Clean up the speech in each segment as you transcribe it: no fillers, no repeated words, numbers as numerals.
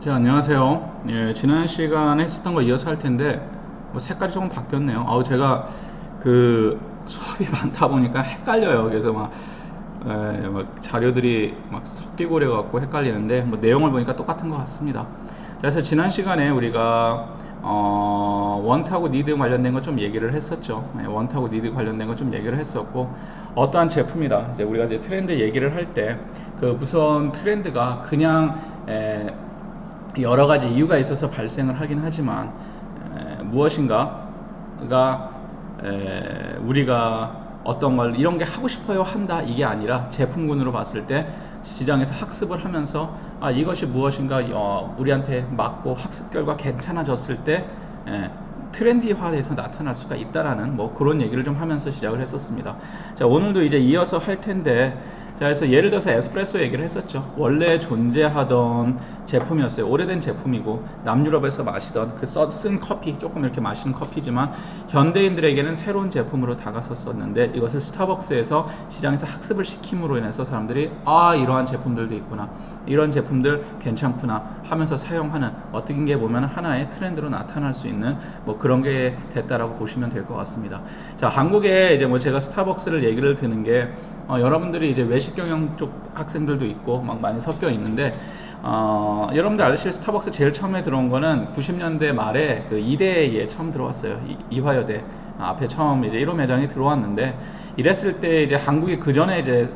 자, 안녕하세요. 예, 지난 시간에 했었던 거 이어서 할 텐데, 뭐 색깔이 조금 바뀌었네요. 제가 그 수업이 많다 보니까 헷갈려요. 그래서 막 자료들이 막 섞이고 그래갖고 헷갈리는데, 뭐 내용을 보니까 똑같은 것 같습니다. 그래서 지난 시간에 우리가 원하고 니드 관련된 거 좀 얘기를 했었죠. 원하고 니드 관련된 거 좀 얘기를 했었고, 어떠한 제품이다. 이제 우리가 이제 트렌드 얘기를 할 때, 그 우선 트렌드가 그냥 여러 가지 이유가 있어서 발생을 하긴 하지만 무엇인가가 우리가 어떤 걸 이런 게 하고 싶어요 한다 이게 아니라 제품군으로 봤을 때 시장에서 학습을 하면서 이것이 무엇인가 우리한테 맞고 학습 결과 괜찮아졌을 때 트렌디화돼서 나타날 수가 있다라는 뭐 그런 얘기를 좀 하면서 시작을 했었습니다. 자, 오늘도 이제 이어서 할 텐데, 자, 그래서 예를 들어서 에스프레소 얘기를 했었죠. 원래 존재하던 제품이었어요. 오래된 제품이고 남유럽에서 마시던 그 쓴 커피, 조금 이렇게 마시는 커피지만 현대인들에게는 새로운 제품으로 다가섰었는데, 이것을 스타벅스에서 시장에서 학습을 시킴으로 인해서 사람들이 이러한 제품들도 있구나, 이런 제품들 괜찮구나 하면서 사용하는, 어떻게 게 보면 하나의 트렌드로 나타날 수 있는 뭐 그런 게 됐다라고 보시면 될 것 같습니다. 자, 한국에 이제 뭐 제가 스타벅스를 얘기를 드는 게 여러분들이 이제 외식 경영 쪽 학생들도 있고 막 많이 섞여 있는데, 여러분들 알다시피 스타벅스 제일 처음에 들어온 거는 90년대 말에 그 이대에 처음 들어왔어요. 이화여대 앞에 처음 이제 1호 매장이 들어왔는데, 이랬을 때 이제 한국이 그 전에 이제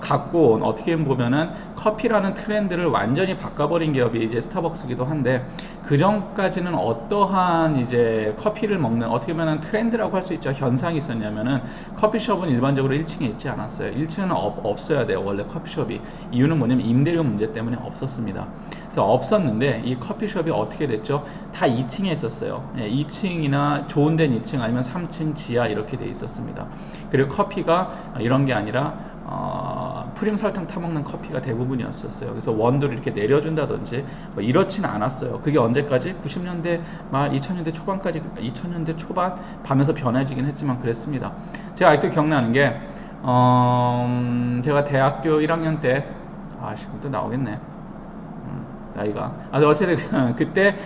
갖고 온, 어떻게 보면은 커피라는 트렌드를 완전히 바꿔버린 기업이 이제 스타벅스기도 한데, 그 전까지는 어떠한 이제 커피를 먹는, 어떻게 보면 트렌드라고 할 수 있죠, 현상이 있었냐면은, 커피숍은 일반적으로 1층에 있지 않았어요. 1층은 없어야 돼요, 원래 커피숍이. 이유는 뭐냐면 임대료 문제 때문에 없었습니다. 그래서 없었는데 이 커피숍이 어떻게 됐죠? 다 2층에 있었어요. 2층이나 좋은 데는 2층, 아니면 3층 지하 이렇게 돼 있었습니다. 그리고 커피가 이런 게 아니라 프림 설탕 타먹는 커피가 대부분이었었어요. 그래서 원두를 이렇게 내려준다든지 뭐 이렇지는 않았어요. 그게 언제까지? 90년대 말 2000년대 초반까지, 2000년대 초반 밤에서 변해지긴 했지만 그랬습니다. 제가 아직도 기억나는 게 제가 대학교 1학년 때, 지금 또 나오겠네, 나이가. 어쨌든 그때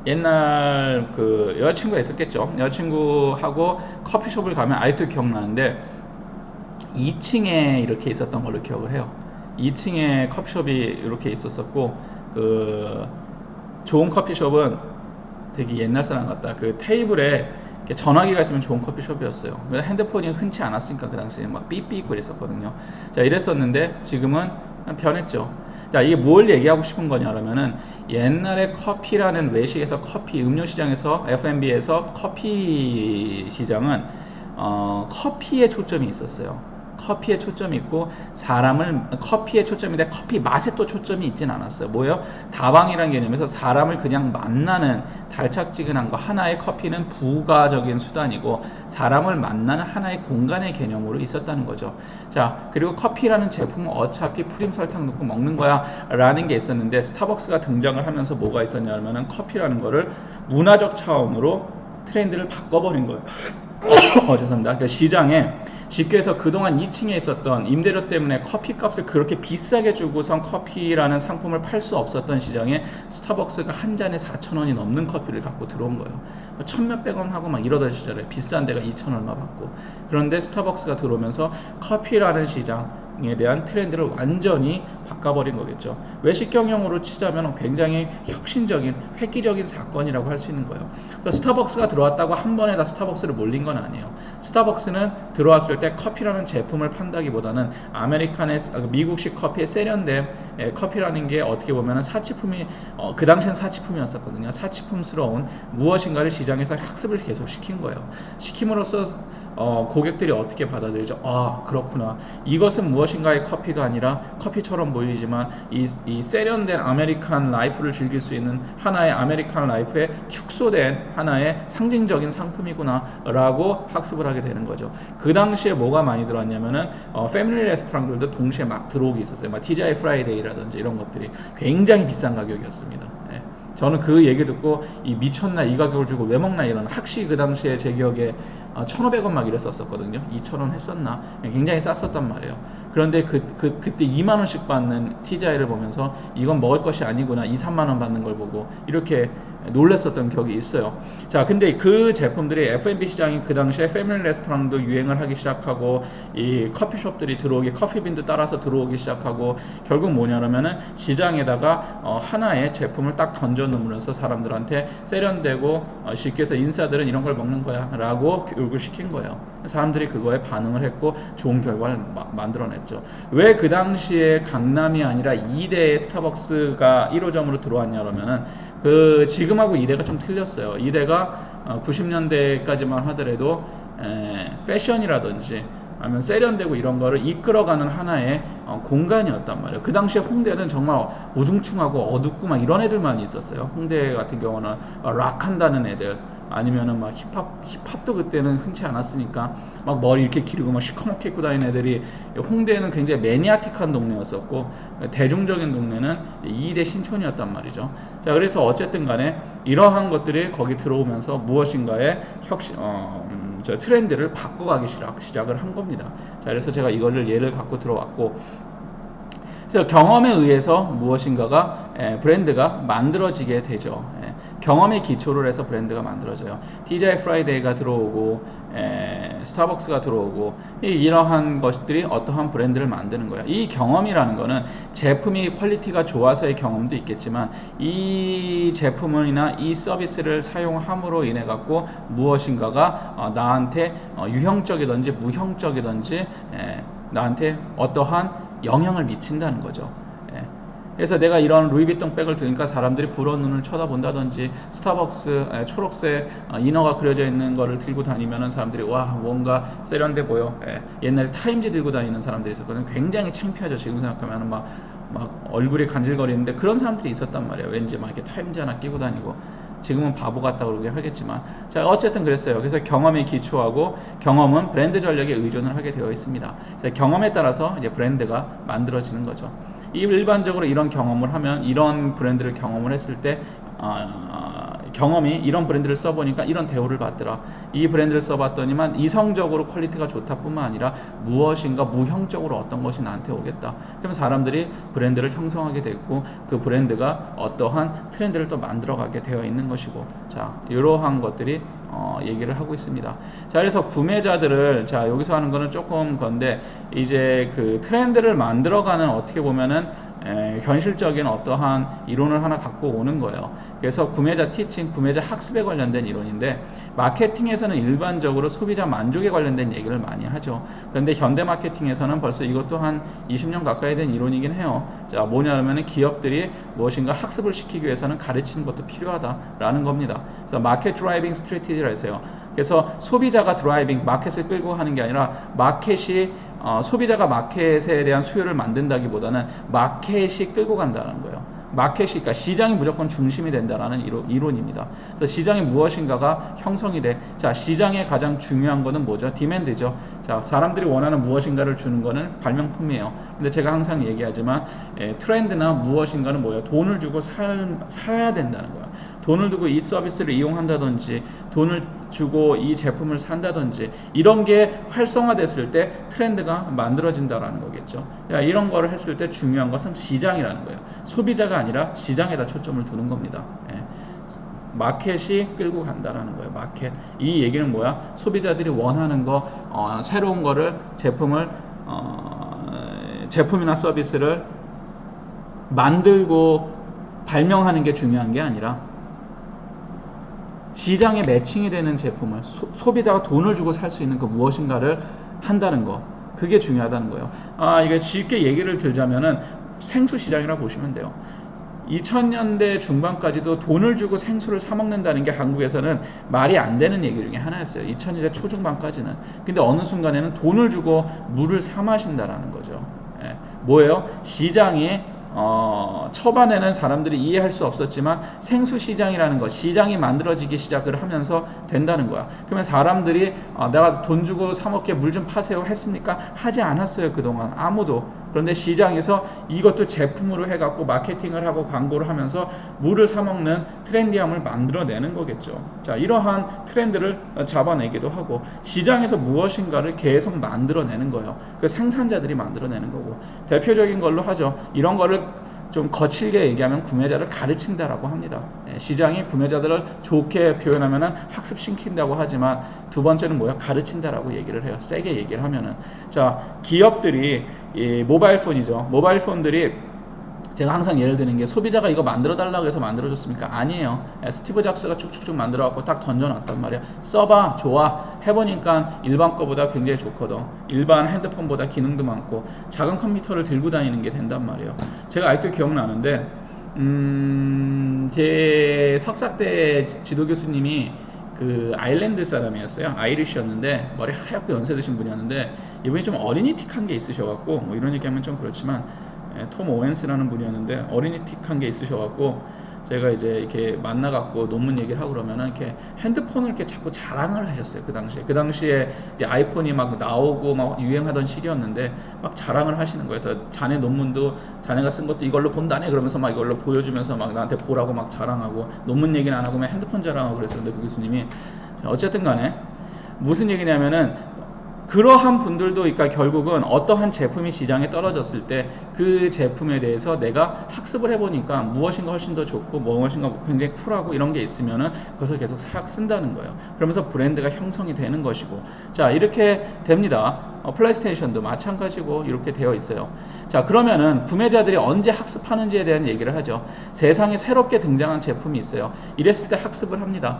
옛날 그 여자친구가 있었겠죠. 여자친구하고 커피숍을 가면 아직도 기억나는데, 2층에 이렇게 있었던 걸로 기억을 해요. 2층에 커피숍이 이렇게 있었었고, 그 좋은 커피숍은 되게 옛날 사람 같다. 그 테이블에 전화기가 있으면 좋은 커피숍이었어요. 핸드폰이 흔치 않았으니까 그 당시에 막 삐삐 있고 그랬었거든요. 자, 이랬었는데 지금은 변했죠. 자, 이게 뭘 얘기하고 싶은 거냐면은, 옛날에 커피라는 외식에서, 커피 음료 시장에서, F&B에서 커피 시장은 커피에 초점이 있었어요. 커피에 초점이 있고, 커피에 초점인데 커피 맛에 또 초점이 있진 않았어요. 뭐예요? 다방이라는 개념에서 사람을 그냥 만나는 달짝지근한 거, 하나의 커피는 부가적인 수단이고 사람을 만나는 하나의 공간의 개념으로 있었다는 거죠. 자, 그리고 커피라는 제품은 어차피 프림 설탕 넣고 먹는 거야 라는 게 있었는데, 스타벅스가 등장을 하면서 뭐가 있었냐면은 커피라는 거를 문화적 차원으로 트렌드를 바꿔버린 거예요. 죄송합니다. 그 시장에 쉽게 해서 그동안 2층에 있었던 임대료 때문에 커피 값을 그렇게 비싸게 주고선 커피라는 상품을 팔 수 없었던 시장에 스타벅스가 한 잔에 4,000원이 넘는 커피를 갖고 들어온 거예요. 1,000몇백 원 하고 막 이러던 시절에 비싼 데가 2,000 얼마 받고. 그런데 스타벅스가 들어오면서 커피라는 시장에 대한 트렌드를 완전히 바꿔버린 거겠죠. 외식 경영으로 치자면 굉장히 혁신적인, 획기적인 사건이라고 할 수 있는 거예요. 그래서 스타벅스가 들어왔다고 한 번에 다 스타벅스를 몰린 건 아니에요. 스타벅스는 들어왔을 때 커피라는 제품을 판다기보다는 미국식 커피에 세련된 커피라는 게 어떻게 보면 사치품이, 그 당시엔 사치품이었었거든요. 사치품스러운 무엇인가를 시장에서 학습을 계속 시킨 거예요. 시킴으로써 고객들이 어떻게 받아들이죠? 그렇구나. 이것은 무엇인가의 커피가 아니라 커피처럼 보이지만 이 세련된 아메리칸 라이프를 즐길 수 있는 하나의 아메리칸 라이프에 축소된 하나의 상징적인 상품이구나 라고 학습을 하게 되는 거죠. 그 당시에 뭐가 많이 들어왔냐면은 패밀리 레스토랑들도 동시에 막 들어오기 있었어요. 막 TGI 프라이데이라든지 이런 것들이 굉장히 비싼 가격이었습니다. 저는 그 얘기 듣고 미쳤나, 이 가격을 주고 왜 먹나, 이런 학시, 그 당시에 제 기억에 1,500원 막 이랬었거든요. 2,000원 했었나? 굉장히 쌌었단 말이에요. 그런데 그때 2만 원씩 받는 TGI를 보면서 이건 먹을 것이 아니구나, 2, 3만 원 받는 걸 보고 이렇게 놀랐었던 기억이 있어요. 자, 근데 그 제품들이 F&B 시장이 그 당시에 패밀리 레스토랑도 유행을 하기 시작하고 이 커피숍들이 들어오기, 커피빈도 따라서 들어오기 시작하고, 결국 뭐냐면은 시장에다가 하나의 제품을 딱 던져 놓으면서 사람들한테 세련되고 쉽게 해서 인싸들은 이런 걸 먹는 거야 라고 교육을 시킨 거예요. 사람들이 그거에 반응을 했고 좋은 결과를 만들어냈죠. 왜 그 당시에 강남이 아니라 이대에 스타벅스가 1호점으로 들어왔냐 그러면은 지금하고 이대가 좀 틀렸어요. 이대가 90년대까지만 하더라도 패션이라든지 아니면 세련되고 이런 거를 이끌어가는 하나의 공간이었단 말이에요. 그 당시에 홍대는 정말 우중충하고 어둡고 막 이런 애들만 있었어요. 홍대 같은 경우는 락 한다는 애들, 아니면은 막 힙합도 그때는 흔치 않았으니까 막 머리 이렇게 기르고 막 시커멓게 입고 다니는 애들이, 홍대는 굉장히 매니아틱한 동네였었고 대중적인 동네는 이대 신촌이었단 말이죠. 자, 그래서 어쨌든 간에 이러한 것들이 거기 들어오면서 무엇인가의 트렌드를 바꿔가기 시작을 한 겁니다. 자, 그래서 제가 이거를 예를 갖고 들어왔고, 그래서 경험에 의해서 무엇인가가 브랜드가 만들어지게 되죠. 경험에 기초를 해서 브랜드가 만들어져요. TGI 프라이데이가 들어오고 스타벅스가 들어오고, 이러한 것들이 어떠한 브랜드를 만드는 거예요. 이 경험이라는 거는 제품이 퀄리티가 좋아서의 경험도 있겠지만, 이 제품이나 이 서비스를 사용함으로 인해 갖고 무엇인가가 나한테 유형적이든지 무형적이든지 나한테 어떠한 영향을 미친다는 거죠. 그래서 내가 이런 루이비통 백을 들으니까 사람들이 부러운 눈을 쳐다본다든지, 스타벅스 초록색 인어가 그려져 있는 거를 들고 다니면은 사람들이 와, 뭔가 세련돼 보여. 옛날에 타임즈 들고 다니는 사람들이 있었거든요. 굉장히 창피하죠. 지금 생각하면은 막 얼굴이 간질거리는데 그런 사람들이 있었단 말이에요. 왠지 막 이렇게 타임즈 하나 끼고 다니고. 지금은 바보 같다고 그러게 하겠지만, 자, 어쨌든 그랬어요. 그래서 경험에 기초하고, 경험은 브랜드 전략에 의존을 하게 되어 있습니다. 그래서 경험에 따라서 이제 브랜드가 만들어지는 거죠. 일반적으로 이런 경험을 하면, 이런 브랜드를 경험을 했을 때 경험이 이런 브랜드를 써보니까 이런 대우를 받더라, 이 브랜드를 써봤더니만 이성적으로 퀄리티가 좋다 뿐만 아니라 무엇인가 무형적으로 어떤 것이 나한테 오겠다. 그러면 사람들이 브랜드를 형성하게 됐고, 그 브랜드가 어떠한 트렌드를 또 만들어가게 되어 있는 것이고, 자, 이러한 것들이 얘기를 하고 있습니다. 자, 그래서 구매자들을, 자, 여기서 하는 거는 조금 건데, 이제 그 트렌드를 만들어가는, 어떻게 보면은 현실적인 어떠한 이론을 하나 갖고 오는 거예요. 그래서 구매자 티칭, 구매자 학습에 관련된 이론인데, 마케팅에서는 일반적으로 소비자 만족에 관련된 얘기를 많이 하죠. 그런데 현대 마케팅에서는 벌써 이것도 한 20년 가까이 된 이론이긴 해요. 자, 뭐냐면은 기업들이 무엇인가 학습을 시키기 위해서는 가르치는 것도 필요하다라는 겁니다. 그래서 마켓 드라이빙 스트래티지라 해서요. 그래서 소비자가 드라이빙, 마켓을 끌고 하는 게 아니라, 마켓이 소비자가 마켓에 대한 수요를 만든다기보다는 마켓이 끌고 간다는 거예요. 마켓이, 그러니까 시장이 무조건 중심이 된다라는 이론입니다. 그래서 시장이 무엇인가가 형성이 돼. 자, 시장의 가장 중요한 거는 뭐죠? 디맨드죠. 자, 사람들이 원하는 무엇인가를 주는 거는 발명품이에요. 근데 제가 항상 얘기하지만 트렌드나 무엇인가는 뭐예요? 돈을 주고 사야 된다는 거야. 돈을 두고 이 서비스를 이용한다든지, 돈을 주고 이 제품을 산다든지, 이런 게 활성화됐을 때 트렌드가 만들어진다라는 거겠죠. 야, 이런 거를 했을 때 중요한 것은 시장이라는 거예요. 소비자가 아니라 시장에다 초점을 두는 겁니다. 마켓이 끌고 간다라는 거예요. 마켓. 이 얘기는 뭐야? 소비자들이 원하는 거, 새로운 거를, 제품이나 서비스를 만들고 발명하는 게 중요한 게 아니라, 시장에 매칭이 되는 제품을 소비자가 돈을 주고 살 수 있는 그 무엇인가를 한다는 거, 그게 중요하다는 거예요. 이게 쉽게 얘기를 들자면은 생수 시장이라고 보시면 돼요. 2000년대 중반까지도 돈을 주고 생수를 사 먹는다는 게 한국에서는 말이 안 되는 얘기 중에 하나였어요. 2000년대 초중반까지는. 근데 어느 순간에는 돈을 주고 물을 사 마신다라는 거죠. 뭐예요? 시장이 초반에는 사람들이 이해할 수 없었지만 생수 시장이라는 것, 시장이 만들어지기 시작을 하면서 된다는 거야. 그러면 사람들이 내가 돈 주고 사 먹게 물 좀 파세요 했습니까? 하지 않았어요. 그동안 아무도. 그런데 시장에서 이것도 제품으로 해갖고 마케팅을 하고 광고를 하면서 물을 사먹는 트렌디함을 만들어내는 거겠죠. 자, 이러한 트렌드를 잡아내기도 하고 시장에서 무엇인가를 계속 만들어내는 거예요. 그 생산자들이 만들어내는 거고 대표적인 걸로 하죠. 이런 거를 좀 거칠게 얘기하면 구매자를 가르친다라고 합니다. 시장이 구매자들을 좋게 표현하면은 학습시킨다고 하지만 두 번째는 뭐야? 가르친다라고 얘기를 해요. 세게 얘기를 하면은. 자, 기업들이 이 모바일폰이죠. 모바일폰들이 제가 항상 예를 드는 게 소비자가 이거 만들어 달라고 해서 만들어 줬습니까? 아니에요. 스티브 잡스가 쭉쭉쭉 만들어 갖고 딱 던져 놨단 말이야. 써봐, 좋아. 해보니까 일반 거보다 굉장히 좋거든. 일반 핸드폰보다 기능도 많고 작은 컴퓨터를 들고 다니는 게 된단 말이에요. 제가 아직도 기억나는데 제 석사 때 지도 교수님이 그 아일랜드 사람이었어요. 아이리시였는데 머리 하얗고 연세 드신 분이었는데 이분이 좀 어린이틱한 게 있으셔갖고 뭐 이런 얘기하면 좀 그렇지만 톰 오웬스라는 분이었는데 어린이틱한 게 있으셔갖고 제가 이제 이렇게 만나갖고 논문 얘기를 하고 그러면은 이렇게 핸드폰을 이렇게 자꾸 자랑을 하셨어요. 그 당시에 이제 아이폰이 막 나오고 막 유행하던 시기였는데 막 자랑을 하시는 거예요. 그래서 자네 논문도 자네가 쓴 것도 이걸로 본다네 그러면서 막 이걸로 보여주면서 막 나한테 보라고 막 자랑하고 논문 얘기는 안 하고 그냥 핸드폰 자랑하고 그랬었는데 그 교수님이 어쨌든 간에 무슨 얘기냐면은 그러한 분들도 그러니까 결국은 어떠한 제품이 시장에 떨어졌을 때 그 제품에 대해서 내가 학습을 해보니까 무엇인가 훨씬 더 좋고 무엇인가 굉장히 쿨하고 이런 게 있으면은 그것을 계속 쓴다는 거예요. 그러면서 브랜드가 형성이 되는 것이고 자 이렇게 됩니다. 플레이스테이션도 마찬가지고 이렇게 되어 있어요. 자 그러면은 구매자들이 언제 학습하는지에 대한 얘기를 하죠. 세상에 새롭게 등장한 제품이 있어요. 이랬을 때 학습을 합니다.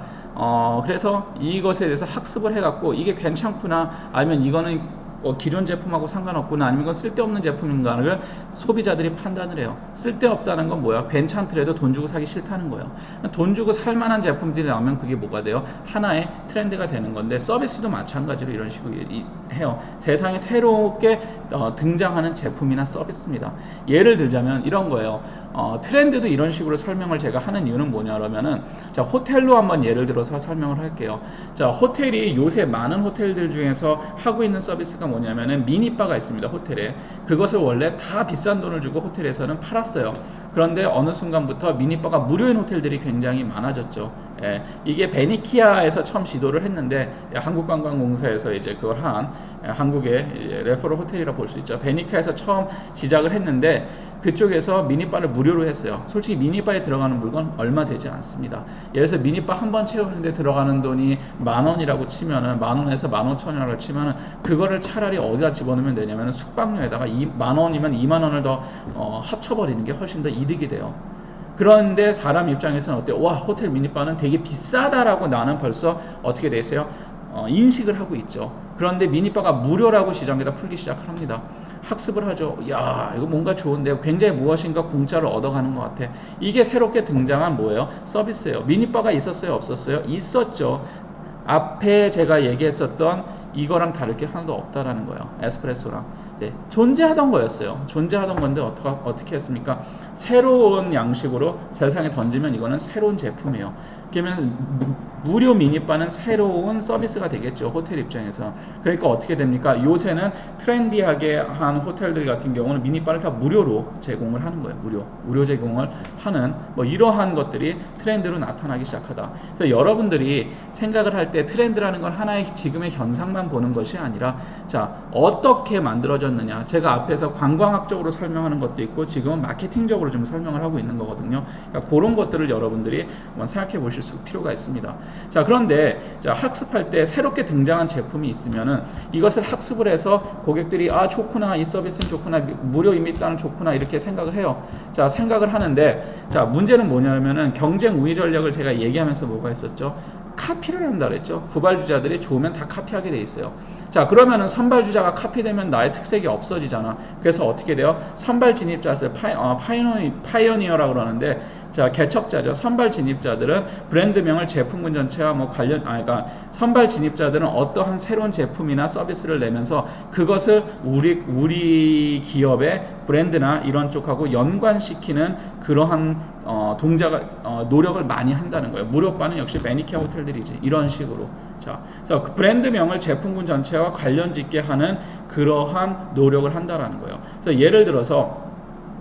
그래서 이것에 대해서 학습을 해갖고 이게 괜찮구나 아니면 이거는 기존 제품하고 상관없구나 아니면 이건 쓸데없는 제품인가를 소비자들이 판단을 해요. 쓸데없다는 건 뭐야? 괜찮더라도 돈 주고 사기 싫다는 거예요. 돈 주고 살 만한 제품들이 나오면 그게 뭐가 돼요? 하나의 트렌드가 되는 건데 서비스도 마찬가지로 이런 식으로 해요. 세상에 새롭게 등장하는 제품이나 서비스입니다. 예를 들자면 이런 거예요. 트렌드도 이런 식으로 설명을 제가 하는 이유는 뭐냐 그러면은 자 호텔로 한번 예를 들어서 설명을 할게요. 자 호텔이 요새 많은 호텔들 중에서 하고 있는 서비스가 뭐냐면은 미니바가 있습니다. 호텔에 그것을 원래 다 비싼 돈을 주고 호텔에서는 팔았어요. 그런데 어느 순간부터 미니바가 무료인 호텔들이 굉장히 많아졌죠. 이게 베니키아에서 처음 시도를 했는데 한국관광공사에서 이제 그걸 한 한국의 레퍼럴 호텔이라 볼 수 있죠. 베니키아에서 처음 시작을 했는데 그쪽에서 미니바를 무료로 했어요. 솔직히 미니바에 들어가는 물건 얼마 되지 않습니다. 예를 들어서 미니바 한 번 채우는데 들어가는 돈이 10,000원이라고 치면은 10,000원에서 15,000원이라고 치면은 그거를 차라리 어디다 집어넣으면 되냐면은 숙박료에다가 10,000원이면 20,000원을 더 합쳐버리는 게 훨씬 더 이득이 돼요. 그런데 사람 입장에서는 어때요? 와 호텔 미니바는 되게 비싸다라고 나는 벌써 어떻게 돼 있어요? 인식을 하고 있죠. 그런데 미니바가 무료라고 시장에다 풀기 시작을 합니다. 학습을 하죠. 야 이거 뭔가 좋은데 굉장히 무엇인가 공짜로 얻어가는 것 같아. 이게 새롭게 등장한 뭐예요? 서비스예요. 미니바가 있었어요? 없었어요? 있었죠. 앞에 제가 얘기했었던 이거랑 다를 게 하나도 없다라는 거예요. 에스프레소랑. 존재하던 거였어요. 존재하던 건데 어떻게 했습니까? 새로운 양식으로 세상에 던지면 이거는 새로운 제품이에요. 그러면 무료 미니바는 새로운 서비스가 되겠죠. 호텔 입장에서. 그러니까 어떻게 됩니까? 요새는 트렌디하게 한 호텔들 같은 경우는 미니바를 다 무료로 제공을 하는 거예요. 무료 제공을 하는 뭐 이러한 것들이 트렌드로 나타나기 시작하다. 그래서 여러분들이 생각을 할 때 트렌드라는 건 하나의 지금의 현상만 보는 것이 아니라 자 어떻게 만들어졌느냐. 제가 앞에서 관광학적으로 설명하는 것도 있고 지금은 마케팅적으로 좀 설명을 하고 있는 거거든요. 그러니까 그런 것들을 여러분들이 한번 생각해 보실 필요가 있습니다. 자 그런데 자, 학습할 때 새롭게 등장한 제품이 있으면은 이것을 학습을 해서 고객들이 아 좋구나 이 서비스는 좋구나 무료 이미지는 좋구나 이렇게 생각을 해요. 자 생각을 하는데 자 문제는 뭐냐면은 경쟁 우위 전략을 제가 얘기하면서 뭐가 있었죠? 카피를 한다 그랬죠. 후발주자들이 좋으면 다 카피하게 돼 있어요. 자 그러면은 선발주자가 카피되면 나의 특색이 없어지잖아. 그래서 어떻게 돼요? 선발 진입자들 파이오니어라고 그러는데 자 개척자죠. 선발 진입자들은 브랜드명을 제품군 전체와 뭐 그러니까 선발 진입자들은 어떠한 새로운 제품이나 서비스를 내면서 그것을 우리 기업의 브랜드나 이런 쪽하고 연관시키는 그러한 동작을 노력을 많이 한다는 거예요. 무료바는 역시 매니케어 호텔들이지. 이런 식으로. 자, 그래서 그 브랜드명을 제품군 전체와 관련짓게 하는 그러한 노력을 한다라는 거예요. 그래서 예를 들어서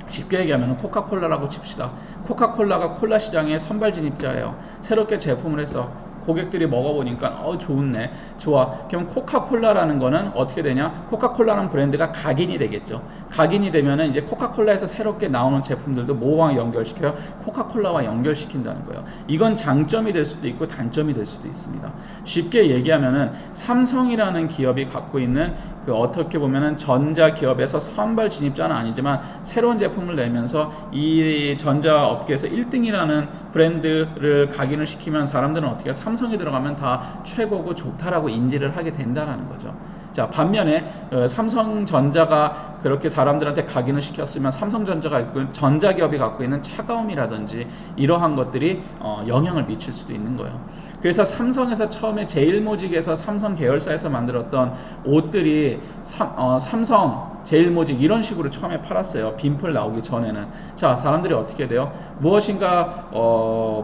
쉽게 얘기하면 코카콜라라고 칩시다. 코카콜라가 콜라 시장의 선발 진입자예요. 새롭게 제품을 해서 고객들이 먹어보니까 좋네, 좋아. 그럼 코카콜라라는 거는 어떻게 되냐? 코카콜라는 브랜드가 각인이 되겠죠. 각인이 되면은 이제 코카콜라에서 새롭게 나오는 제품들도 뭐와 연결시켜요? 코카콜라와 연결시킨다는 거예요. 이건 장점이 될 수도 있고 단점이 될 수도 있습니다. 쉽게 얘기하면은 삼성이라는 기업이 갖고 있는 그 어떻게 보면은 전자 기업에서 선발 진입자는 아니지만 새로운 제품을 내면서 이 전자 업계에서 1등이라는 브랜드를 각인을 시키면 사람들은 어떻게 해요? 삼성에 들어가면 다 최고고 좋다라고 인지를 하게 된다는 거죠. 자, 반면에 삼성전자가 그렇게 사람들한테 각인을 시켰으면 삼성전자가 있고 전자기업이 갖고 있는 차가움이라든지 이러한 것들이 영향을 미칠 수도 있는 거예요. 그래서 삼성에서 처음에 제일모직에서 삼성 계열사에서 만들었던 옷들이 삼성, 제일모직 이런 식으로 처음에 팔았어요. 빈풀 나오기 전에는. 자, 사람들이 어떻게 돼요? 무엇인가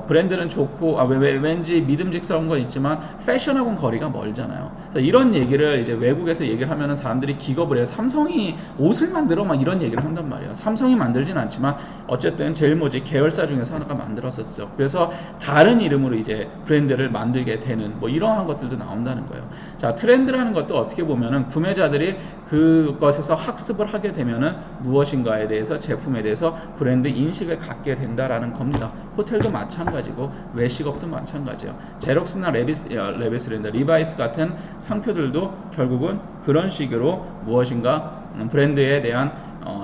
브랜드는 좋고 왠지 믿음직스러운 건 있지만 패션하고는 거리가 멀잖아요. 그래서 이런 얘기를 이제 외국에서 얘기를 하면은 사람들이 기겁을 해요. 삼성이 옷을 만들어 막 이런 얘기를 한단 말이에요. 삼성이 만들진 않지만 어쨌든 제일모직 계열사 중에서 하나가 만들었었죠. 그래서 다른 이름으로 이제 브랜드를 만들게 되는 뭐 이러한 것들도 나온다는 거예요. 자, 트렌드라는 것도 어떻게 보면은 구매자들이 그것에서 학습을 하게 되면은 무엇인가에 대해서 제품에 대해서 브랜드 인식을 갖게 된다라는 겁니다. 호텔도 마찬가지고 외식업도 마찬가지예요. 제록스나 레비스랜드, 리바이스 같은 상표들도 결국은 그런 식으로 무엇인가 브랜드에 대한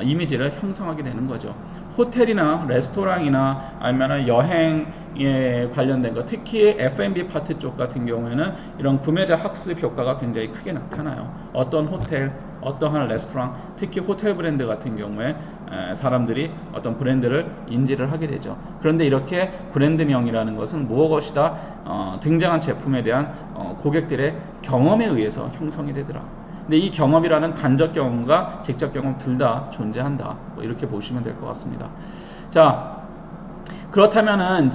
이미지를 형성하게 되는 거죠. 호텔이나 레스토랑이나 아니면 여행에 관련된 것, 특히 F&B 파트 쪽 같은 경우에는 이런 구매자 학습 효과가 굉장히 크게 나타나요. 어떤 호텔, 어떠한 레스토랑, 특히 호텔 브랜드 같은 경우에 사람들이 어떤 브랜드를 인지를 하게 되죠. 그런데 이렇게 브랜드명이라는 것은 무엇이다? 등장한 제품에 대한 고객들의 경험에 의해서 형성이 되더라. 근데 이 경험이라는 간접 경험과 직접 경험 둘 다 존재한다. 뭐 이렇게 보시면 될 것 같습니다. 자, 그렇다면은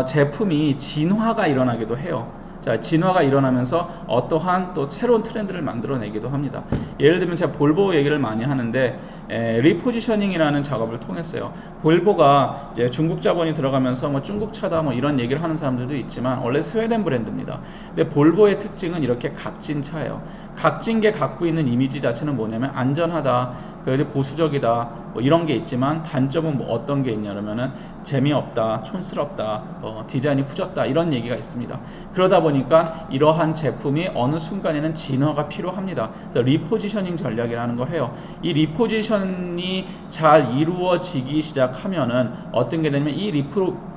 제품이 진화가 일어나기도 해요. 자, 진화가 일어나면서 어떠한 또 새로운 트렌드를 만들어내기도 합니다. 예를 들면 제가 볼보 얘기를 많이 하는데 리포지셔닝이라는 작업을 통했어요. 볼보가 이제 중국 자본이 들어가면서 뭐 중국차다 뭐 이런 얘기를 하는 사람들도 있지만 원래 스웨덴 브랜드입니다. 근데 볼보의 특징은 이렇게 각진 차예요. 각진 게 갖고 있는 이미지 자체는 뭐냐면 안전하다, 그래도 보수적이다, 뭐 이런 게 있지만 단점은 뭐 어떤 게 있냐면은 재미없다, 촌스럽다, 디자인이 후졌다 이런 얘기가 있습니다. 그러다 보니까 이러한 제품이 어느 순간에는 진화가 필요합니다. 그래서 리포지셔닝 전략이라는 걸 해요. 이 리포지션이 잘 이루어지기 시작하면은 어떤 게 되냐면 이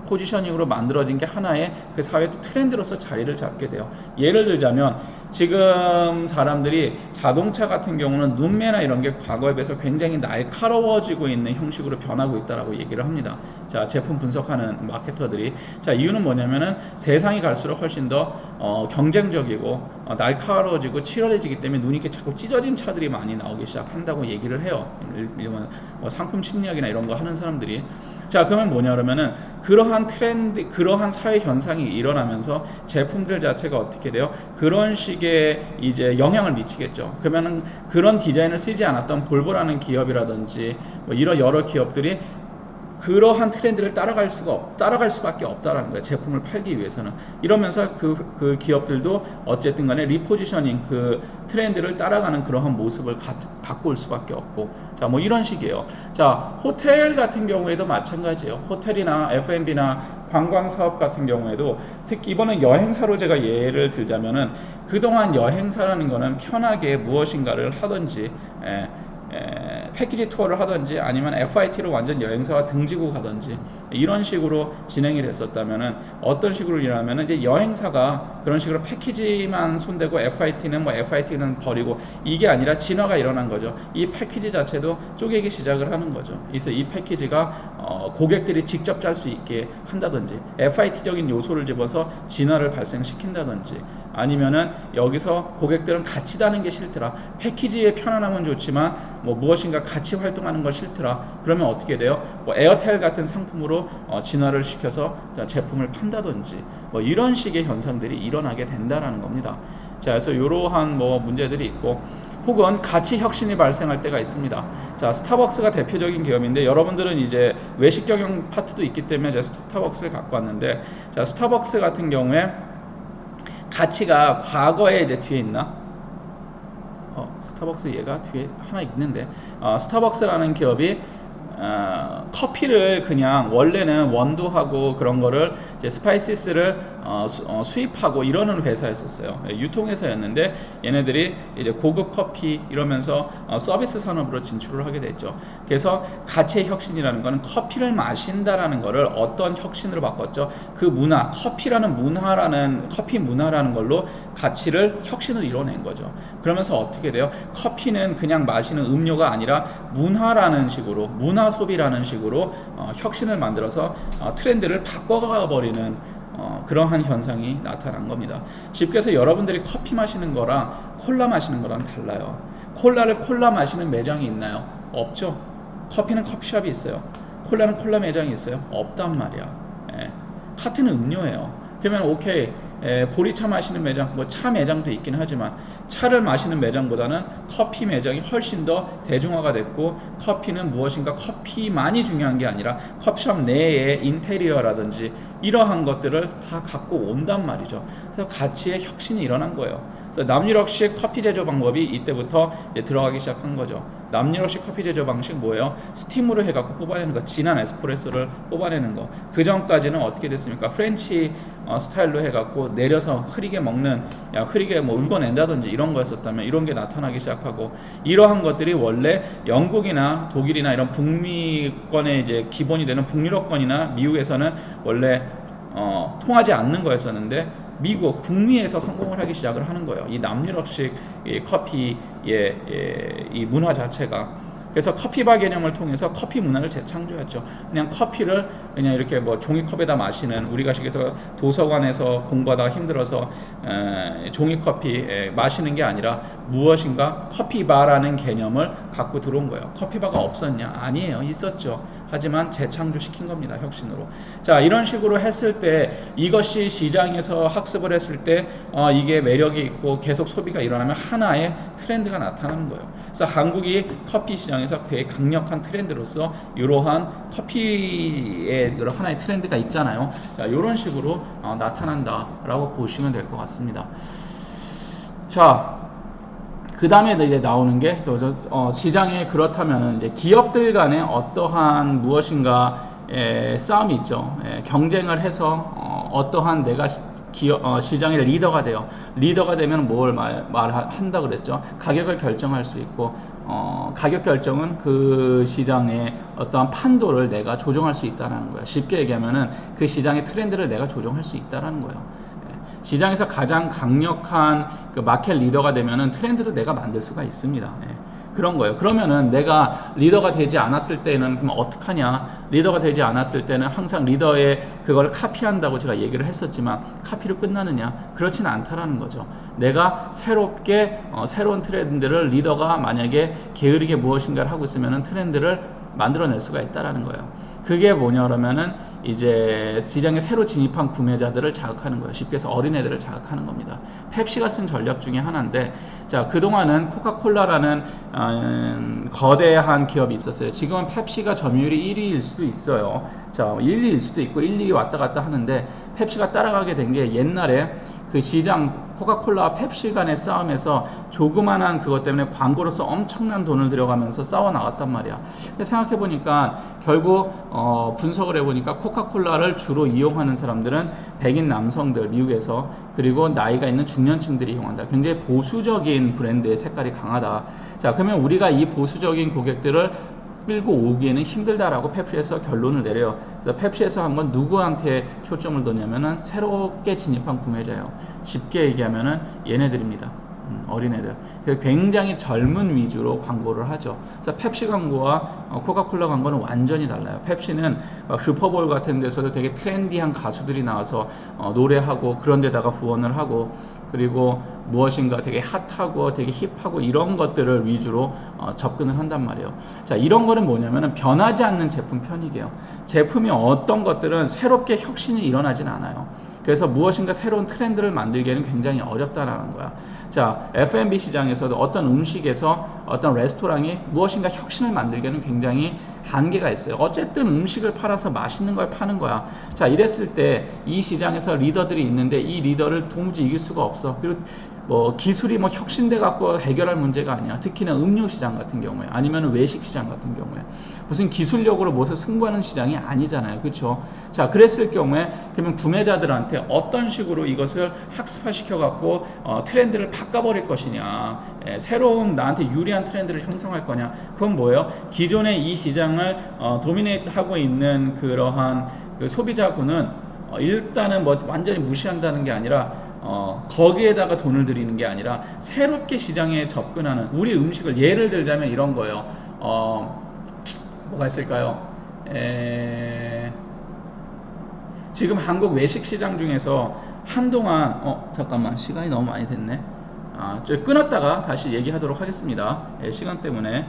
포지셔닝으로 만들어진 게 하나의 그 사회 트렌드로서 자리를 잡게 돼요. 예를 들자면 지금 사람들이 자동차 같은 경우는 눈매나 이런 게 과거에 비해서 굉장히 날카로워지고 있는 형식으로 변하고 있다라고 얘기를 합니다. 자, 제품 분석하는 마케터들이. 자, 이유는 뭐냐면은 세상이 갈수록 훨씬 더 경쟁적이고 날카로워지고 치열해지기 때문에 눈이 이렇게 자꾸 찢어진 차들이 많이 나오기 시작한다고 얘기를 해요. 이런 상품 심리학이나 이런 거 하는 사람들이. 자, 그러면 뭐냐 그러면은 그러한 트렌드, 그러한 사회 현상이 일어나면서 제품들 자체가 어떻게 돼요? 그런 식의 이제 영향을 미치겠죠. 그러면은 그런 디자인을 쓰지 않았던 볼보라는 기업이라든지 뭐 이런 여러 기업들이 그러한 트렌드를 따라갈 수밖에 없다라는 거예요. 제품을 팔기 위해서는. 이러면서 그 기업들도 어쨌든 간에 리포지셔닝, 그 트렌드를 따라가는 그러한 모습을 갖고 올 수밖에 없고. 자, 뭐 이런 식이에요. 자, 호텔 같은 경우에도 마찬가지예요. 호텔이나 F&B나 관광 사업 같은 경우에도 특히 이번엔 여행사로 제가 예를 들자면은 그동안 여행사라는 거는 편하게 무엇인가를 하든지 패키지 투어를 하든지 아니면 FIT로 완전 여행사와 등지고 가든지 이런 식으로 진행이 됐었다면은 어떤 식으로 일어나면은 이제 여행사가 그런 식으로 패키지만 손대고 FIT는 버리고 이게 아니라 진화가 일어난 거죠. 이 패키지 자체도 쪼개기 시작을 하는 거죠. 그래서 이 패키지가 고객들이 직접 짤 수 있게 한다든지 FIT적인 요소를 집어서 진화를 발생시킨다든지 아니면은 여기서 고객들은 같이 다는 게 싫더라. 패키지의 편안함은 좋지만 뭐 무엇인가 같이 활동하는 걸 싫더라. 그러면 어떻게 돼요? 뭐 에어텔 같은 상품으로 진화를 시켜서 제품을 판다든지 뭐 이런 식의 현상들이 일어나게 된다라는 겁니다. 자, 그래서 이러한 뭐 문제들이 있고, 혹은 가치 혁신이 발생할 때가 있습니다. 자, 스타벅스가 대표적인 기업인데, 여러분들은 이제 외식 경영 파트도 있기 때문에 제가 스타벅스를 갖고 왔는데, 자, 스타벅스 같은 경우에 가치가 과거에 이제 뒤에 있나? 스타벅스 얘가 뒤에 하나 있는데, 스타벅스라는 기업이 커피를 그냥 원래는 원두하고 그런 거를 이제 스파이시스를 수입하고 이러는 회사였었어요. 유통회사였는데 얘네들이 이제 고급 커피 이러면서 서비스 산업으로 진출을 하게 됐죠. 그래서 가치의 혁신이라는 거는 커피를 마신다라는 거를 어떤 혁신으로 바꿨죠? 그 문화, 커피라는 문화라는 커피 문화라는 걸로 가치를 혁신을 이뤄낸 거죠. 그러면서 어떻게 돼요? 커피는 그냥 마시는 음료가 아니라 문화라는 식으로, 문화 소비라는 식으로 혁신을 만들어서 트렌드를 바꿔가 버리는 그러한 현상이 나타난 겁니다. 쉽게 해서 여러분들이 커피 마시는 거랑 콜라 마시는 거랑 달라요. 콜라를 콜라 마시는 매장이 있나요? 없죠. 커피는 커피숍이 있어요. 콜라는 콜라 매장이 있어요? 없단 말이야. 카트는 음료예요. 그러면 오케이, 보리차 마시는 매장, 뭐 차 매장도 있긴 하지만 차를 마시는 매장보다는 커피 매장이 훨씬 더 대중화가 됐고, 커피는 무엇인가 커피만이 중요한 게 아니라 커피숍 내의 인테리어라든지 이러한 것들을 다 갖고 온단 말이죠. 그래서 가치의 혁신이 일어난 거예요. 그래서 남유럽식 커피 제조 방법이 이때부터 들어가기 시작한 거죠. 남유럽식 커피 제조 방식 뭐예요? 스팀으로 해갖고 뽑아내는 거, 진한 에스프레소를 뽑아내는 거. 그 전까지는 어떻게 됐습니까? 프렌치 스타일로 해갖고 내려서 흐리게 먹는, 흐리게 뭐 울궈낸다든지 이런 거였었다면 이런 게 나타나기 시작하고, 이러한 것들이 원래 영국이나 독일이나 이런 북미권의 이제 기본이 되는 북유럽권이나 미국에서는 원래 통하지 않는 거였었는데, 미국 북미에서 성공을 하기 시작을 하는 거예요. 이 남유럽식 커피의 이 문화 자체가. 그래서 커피바 개념을 통해서 커피 문화를 재창조했죠. 그냥 커피를 그냥 이렇게 뭐 종이컵에다 마시는, 우리가 식에서 도서관에서 공부하다가 힘들어서 종이커피 마시는 게 아니라 무엇인가 커피바라는 개념을 갖고 들어온 거예요. 커피바가 없었냐? 아니에요. 있었죠. 하지만 재창조시킨 겁니다. 혁신으로. 자, 이런 식으로 했을 때, 이것이 시장에서 학습을 했을 때 이게 매력이 있고 계속 소비가 일어나면 하나의 트렌드가 나타나는 거예요. 그래서 한국이 커피 시장에서 되게 강력한 트렌드로서 이러한 커피의 이런 하나의 트렌드가 있잖아요. 자, 이런 식으로 나타난다라고 보시면 될 것 같습니다. 자, 그 다음에 이제 나오는 게 또 시장에 그렇다면 이제 기업들 간에 어떠한 무엇인가 싸움이 있죠. 경쟁을 해서 어떠한 내가 시장의 리더가 돼요. 리더가 되면 뭘 말한다 그랬죠. 가격을 결정할 수 있고, 가격 결정은 그 시장의 어떠한 판도를 내가 조정할 수 있다는 거예요. 쉽게 얘기하면은 그 시장의 트렌드를 내가 조정할 수 있다는 거예요. 시장에서 가장 강력한 그 마켓 리더가 되면은 트렌드도 내가 만들 수가 있습니다. 그런 거예요. 그러면은 내가 리더가 되지 않았을 때는 그럼 어떡하냐? 리더가 되지 않았을 때는 항상 리더의 그걸 카피한다고 제가 얘기를 했었지만 카피로 끝나느냐? 그렇지는 않다라는 거죠. 내가 새롭게 새로운 트렌드를 리더가 만약에 게으르게 무엇인가를 하고 있으면은 트렌드를 만들어낼 수가 있다라는 거예요. 그게 뭐냐 그러면은 이제 시장에 새로 진입한 구매자들을 자극하는 거예요. 쉽게 해서 어린애들을 자극하는 겁니다. 펩시가 쓴 전략 중에 하나인데, 자, 그동안은 코카콜라라는 거대한 기업이 있었어요. 지금은 펩시가 점유율이 1위일 수도 있어요. 자, 1위일 수도 있고 1, 2위 왔다 갔다 하는데, 펩시가 따라가게 된 게 옛날에 그 시장 코카콜라와 펩시 간의 싸움에서 조그만한 그것 때문에 광고로서 엄청난 돈을 들여가면서 싸워 나갔단 말이야. 근데 생각해 보니까 결국 분석을 해보니까 코카콜라를 주로 이용하는 사람들은 백인 남성들, 미국에서, 그리고 나이가 있는 중년층들이 이용한다. 굉장히 보수적인 브랜드의 색깔이 강하다. 자, 그러면 우리가 이 보수적인 고객들을 끌고 오기에는 힘들다라고 펩시에서 결론을 내려요. 그래서 펩시에서 한 건 누구한테 초점을 뒀냐면은 새롭게 진입한 구매자예요. 쉽게 얘기하면은 얘네들입니다. 어린애들. 굉장히 젊은 위주로 광고를 하죠. 그래서 펩시 광고와 코카콜라 광고는 완전히 달라요. 펩시는 슈퍼볼 같은 데서도 되게 트렌디한 가수들이 나와서 노래하고 그런 데다가 후원을 하고, 그리고 무엇인가 되게 핫하고 되게 힙하고 이런 것들을 위주로 접근을 한단 말이에요. 자, 이런 거는 뭐냐면은 변하지 않는 제품 편익이에요. 제품이 어떤 것들은 새롭게 혁신이 일어나진 않아요. 그래서 무엇인가 새로운 트렌드를 만들기에는 굉장히 어렵다라는 거야. 자, F&B 시장에서도 어떤 음식에서 어떤 레스토랑이 무엇인가 혁신을 만들기에는 굉장히 한계가 있어요. 어쨌든 음식을 팔아서 맛있는 걸 파는 거야. 자, 이랬을 때 이 시장에서 리더들이 있는데 이 리더를 도무지 이길 수가 없어. 그리고 뭐 기술이 뭐 혁신돼 갖고 해결할 문제가 아니야. 특히나 음료 시장 같은 경우에, 아니면 외식 시장 같은 경우에 무슨 기술력으로 무엇을 승부하는 시장이 아니잖아요. 그렇죠? 자, 그랬을 경우에 그러면 구매자들한테 어떤 식으로 이것을 학습화시켜 갖고 트렌드를 바꿔버릴 것이냐, 새로운 나한테 유리한 트렌드를 형성할 거냐. 그건 뭐예요? 기존의 이 시장을 도미네이트 하고 있는 그러한 그 소비자군은 일단은 뭐 완전히 무시한다는 게 아니라 거기에다가 돈을 들이는 게 아니라 새롭게 시장에 접근하는, 우리 음식을 예를 들자면 이런 거예요. 뭐가 있을까요? 지금 한국 외식 시장 중에서 한동안 잠깐만, 시간이 너무 많이 됐네. 저 끊었다가 다시 얘기하도록 하겠습니다. 시간 때문에.